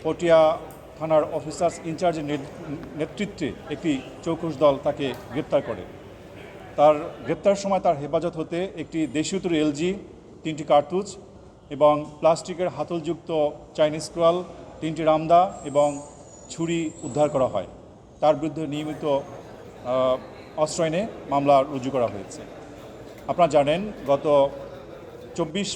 পটিয়া থানার অফিসার্স ইনচার্জের নেতৃত্বে একটি চৌকস দল তাকে গ্রেপ্তার করে। তার গ্রেপ্তারের সময় তার হেফাজত হতে একটি দেশীয় তৈরি এলজি, 3টি কার্তুজ এবং প্লাস্টিকের হাতলযুক্ত চাইনিজ ক্রল, 3টি রামদা এবং ছুরি উদ্ধার করা হয়। তার বিরুদ্ধে নিয়মিত অস্ত্র আইনে মামলা রুজু করা হয়েছে। আপনারা জানেন গত 25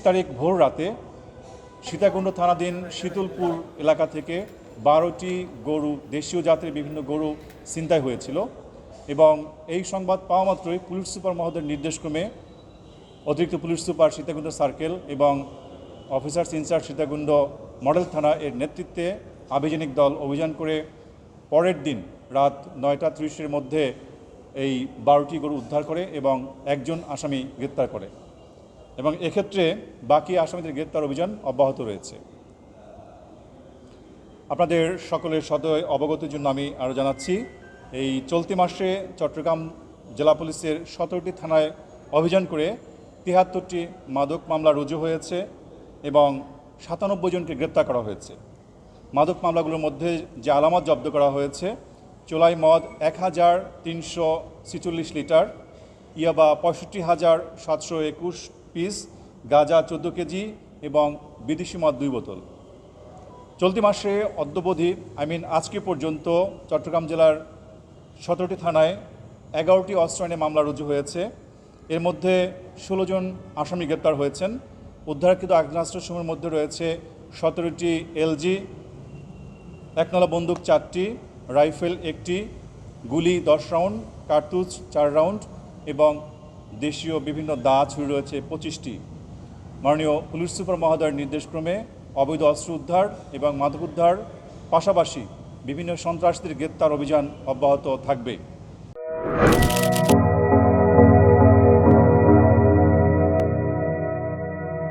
তারিখ ভোর রাতে সীতাকুণ্ড থানাধীন শীতলপুর এলাকা থেকে 12টি গরু, দেশীয় জাতের বিভিন্ন গরু ছিনতাই হয়েছিল এবং এই সংবাদ পাওয়া মাত্রই পুলিশ সুপার মহোদয়ের নির্দেশক্রমে অতিরিক্ত পুলিশ সুপার সীতাকুণ্ড সার্কেল এবং অফিসার্স ইনচার্জ সীতাকুণ্ড মডেল থানা এর নেতৃত্বে আভিযানিক দল অভিযান করে পরের দিন রাত 9টা 30-এর মধ্যে এই 12টি গরু উদ্ধার করে এবং একজন আসামি গ্রেপ্তার করে এবং এক্ষেত্রে বাকি আসামিদের গ্রেপ্তার অভিযান অব্যাহত রয়েছে। আপনাদের সকলের সদয় অবগতির জন্য আমি আরও জানাচ্ছি, এই চলতি মাসে চট্টগ্রাম জেলা পুলিশের 17টি থানায় অভিযান করে 73টি মাদক মামলা রুজু হয়েছে এবং 97 জনকে গ্রেপ্তার করা হয়েছে। মাদক মামলাগুলোর মধ্যে যে আলামত জব্দ করা হয়েছে: চোলাই মদ 1346 লিটার, ইয়াবা 65,721 পিস, গাঁজা 14 কেজি এবং বিদেশি মদ 2 বোতল। চলতি মাসে অদ্যাবধি আজকে পর্যন্ত চট্টগ্রাম জেলার 17টি থানায় 11টি অস্ত্র আইনে মামলা রুজু হয়েছে। এর মধ্যে 16 জন আসামি গ্রেপ্তার হয়েছেন। উদ্ধারকৃত আগ্নেয়াস্ত্রসমূহের মধ্যে রয়েছে 17টি এলজি, 1নলা বন্দুক 4টি, রাইফেল 1টি, গুলি 10 রাউন্ড, কার্তুজ 4 রাউন্ড এবং দেশীয় বিভিন্ন দা ছুরি রয়েছে 25টি। মাননীয় পুলিশ সুপার মহোদয়ের নির্দেশক্রমে অবৈধ অস্ত্র উদ্ধার এবং মাদক উদ্ধার পাশাপাশি বিভিন্ন সন্ত্রাসীদের গ্রেপ্তার অভিযান অব্যাহত থাকবে।